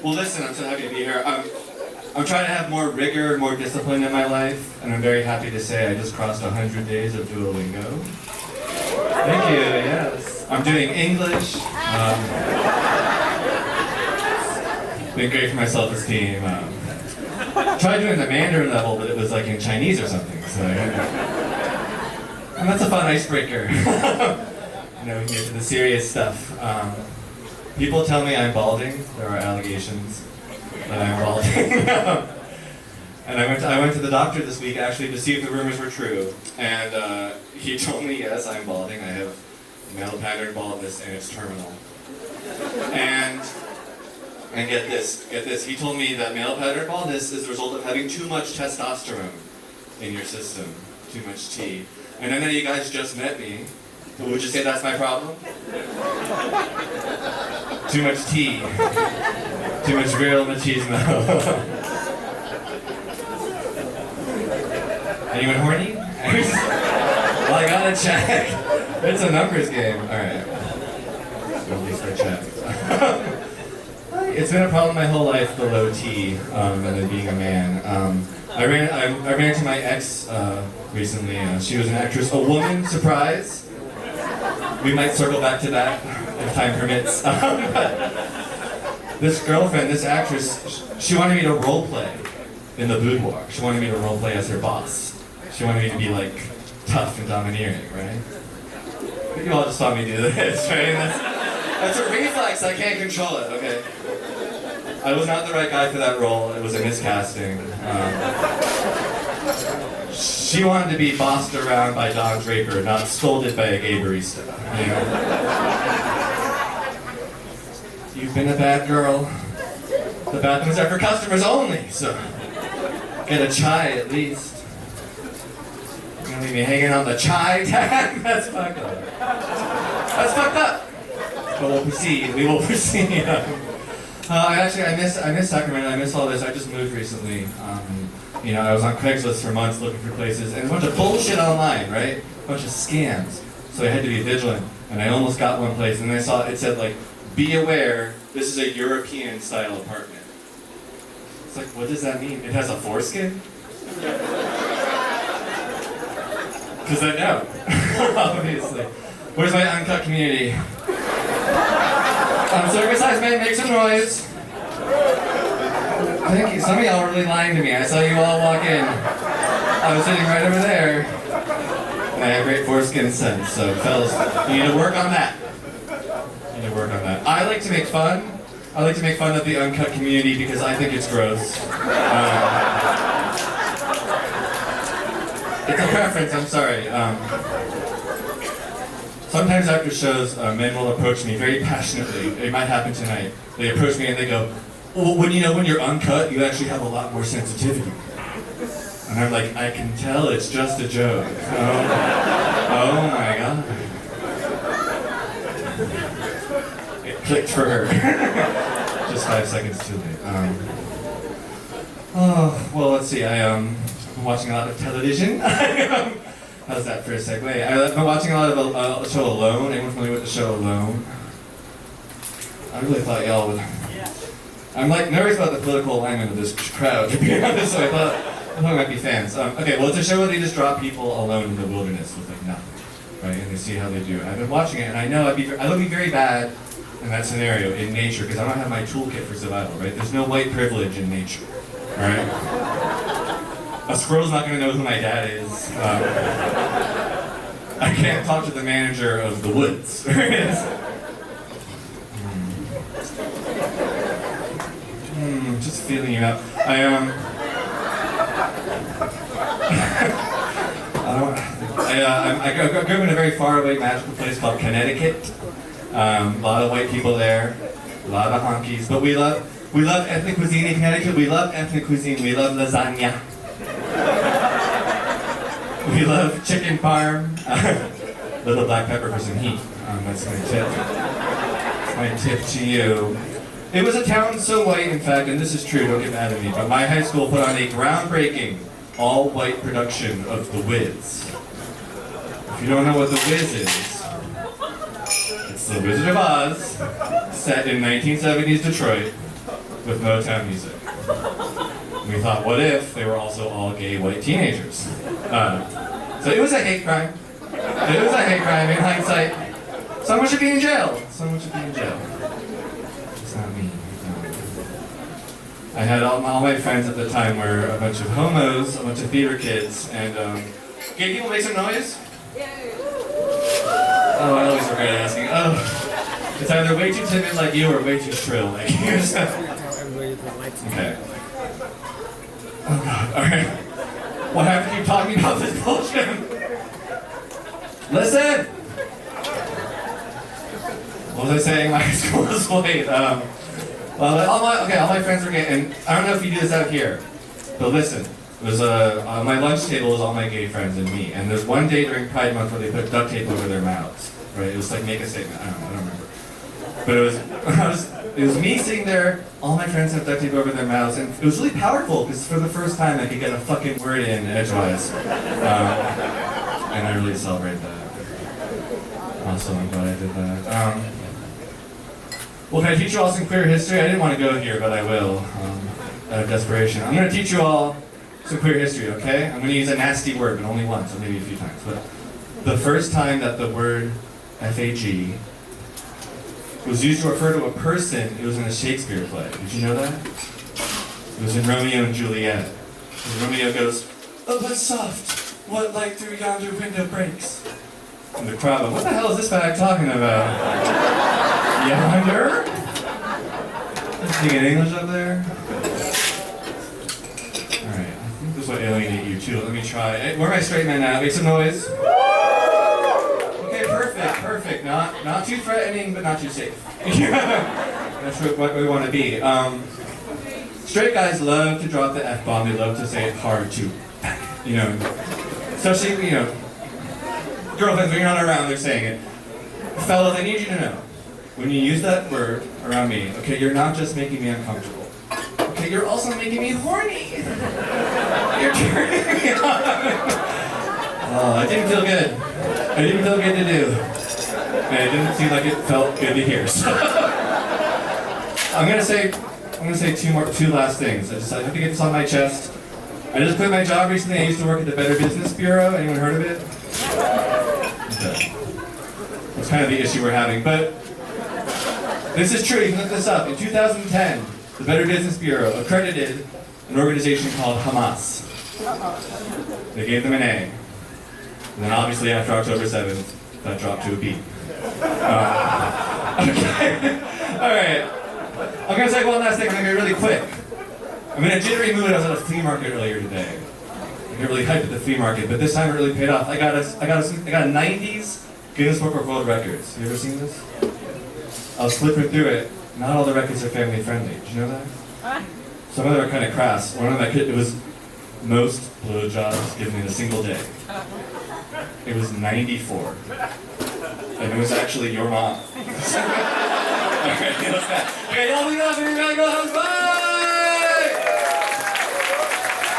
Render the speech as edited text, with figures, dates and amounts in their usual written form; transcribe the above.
Well, listen, I'm so happy to be here. I'm trying to have more rigor, more discipline in my life, and I'm very happy to say I just crossed 100 days of Duolingo. Thank you, yes. I'm doing English. Been great for my self-esteem. Tried doing the Mandarin level, but it was like in Chinese or something, so... And that's a fun icebreaker. You know, we can get to the serious stuff. People tell me I'm balding. There are allegations that I'm balding. And I went to the doctor this week actually to see if the rumors were true. And he told me, yes, I'm balding. I have male pattern baldness and it's terminal. And get this, he told me that male pattern baldness is the result of having too much testosterone in your system, too much T. And I know you guys just met me, but would you say that's my problem? Too much tea. Too much real machismo. Anyone horny? Well, I gotta check. It's a numbers game. Alright. At least I checked. It's been a problem my whole life, the low T, and then being a man. I ran into my ex recently. She was an actress, a woman, surprise. We might circle back to that if time permits. This girlfriend, this actress, she wanted me to role play in the boudoir. She wanted me to role play as her boss. She wanted me to be like tough and domineering, right? But you all just saw me do this, right? That's a reflex. I can't control it. Okay. I was not the right guy for that role. It was a miscasting. She wanted to be bossed around by Don Draper, not scolded by a gay barista. You know? You've been a bad girl. The bathrooms are for customers only, so get a chai at least. You're gonna leave me hanging on the chai tag? That's fucked up. That's fucked up. But we'll proceed. We will proceed. I miss Sacramento. I miss all this. I just moved recently. You know, I was on Craigslist for months looking for places, and a bunch of bullshit online, right? A bunch of scams. So I had to be vigilant, and I almost got one place, and I saw it said like, "Be aware, this is a European-style apartment." It's like, what does that mean? It has a foreskin? Because I know, obviously. Where's my uncut community? Circumcised men, make some noise. Thank you. Some of y'all are really lying to me. I saw you all walk in. I was sitting right over there. And I have great foreskin sense, so fellas, you need to work on that. You need to work on that. I like to make fun. I like to make fun of the uncut community because I think it's gross. It's a preference, I'm sorry. Sometimes after shows, men will approach me very passionately. It might happen tonight. They approach me and they go, well, when you're uncut, you actually have a lot more sensitivity. And I'm like, I can tell it's just a joke. Oh my god. It clicked for her. Just 5 seconds too late. Oh, well, let's see. I'm watching a lot of television. How's that for a segue? I've been watching a lot of a show Alone. Anyone familiar with the show Alone? I really thought y'all would. I'm like nervous about the political alignment of this crowd, to be honest, so I thought I might be fans. Okay, well, it's a show where they just drop people alone in the wilderness with like nothing, right? And they see how they do. I've been watching it, and I know I would be very bad in that scenario in nature because I don't have my toolkit for survival, right? There's no white privilege in nature, all right? A squirrel's not going to know who my dad is. I can't talk to the manager of the woods. Just feeling you out. I grew up in a very faraway magical place called Connecticut. A lot of white people there, a lot of honkies. But we love ethnic cuisine in Connecticut. We love ethnic cuisine. We love lasagna. We love chicken parm. Little black pepper for some heat. That's my tip. My tip to you. It was a town so white, in fact, and this is true, don't get mad at me, but my high school put on a groundbreaking, all-white production of The Wiz. If you don't know what The Wiz is, it's The Wizard of Oz, set in 1970s Detroit, with Motown music. We thought, what if they were also all gay white teenagers? So it was a hate crime. It was a hate crime in hindsight. Someone should be in jail. Someone should be in jail. It's not me. I had all my friends at the time were a bunch of homos, a bunch of theater kids, and gay people make some noise? Oh, I always regret asking. Oh, it's either way too timid like you or way too shrill like you. Okay. Oh God, alright. What have to keep talking about this bullshit? Listen! What was I saying? My school was late. Well, all my friends were gay, and I don't know if you do this out here, but listen. There's on my lunch table was all my gay friends and me, and there's one day during Pride Month where they put duct tape over their mouths, right? It was like make a statement. I don't remember. But it was me sitting there, all my friends have duct tape over their mouths, and it was really powerful because for the first time I could get a fucking word in edgewise. And I really celebrate that. Also, I'm glad I did that. Well, can I teach you all some queer history? I didn't want to go here, but I will, out of desperation. I'm going to teach you all some queer history, okay? I'm going to use a nasty word, but only once, or maybe a few times. But the first time that the word F-A-G was used to refer to a person, it was in a Shakespeare play. Did you know that? It was in Romeo and Juliet. And Romeo goes, "Oh, but soft, what light through yonder window breaks?" And the crowd goes, "What the hell is this guy talking about?" Yonder? Speaking English up there? Alright, I think this will alienate you too. Let me try. Hey, where are my straight men now? Make some noise. Okay, perfect. Not too threatening, but not too safe. That's what we want to be. Straight guys love to drop the F-bomb. They love to say it hard too. You know, especially, you know, girlfriends, when you're not around, they're saying it. Fellas, I need you to know, when you use that word around me, okay, you're not just making me uncomfortable. Okay, you're also making me horny. You're turning me on. Oh, it didn't feel good. It didn't feel good to do. And it didn't seem like it felt good to hear. So I'm gonna say two last things. I have to get this on my chest. I just quit my job recently. I used to work at the Better Business Bureau. Anyone heard of it? Okay. That's kind of the issue we're having. But this is true. You can look this up. In 2010, the Better Business Bureau accredited an organization called Hamas. They gave them an A. And then obviously after October 7th, that dropped to a B. Okay. Alright. I'm going to say one last thing. I'm going to be really quick. I'm in a jittery mood. I was at a flea market earlier today. I get really hyped at the flea market, but this time it really paid off. I got a 90s Guinness Book of World Records. You ever seen this? I was flipping through it. Not all the records are family friendly. Did you know that? Some of them are kind of crass. One of them, it was most blowjobs given in a single day. It was 94. And it was actually your mom. Okay, y'all be up, everybody go home, bye!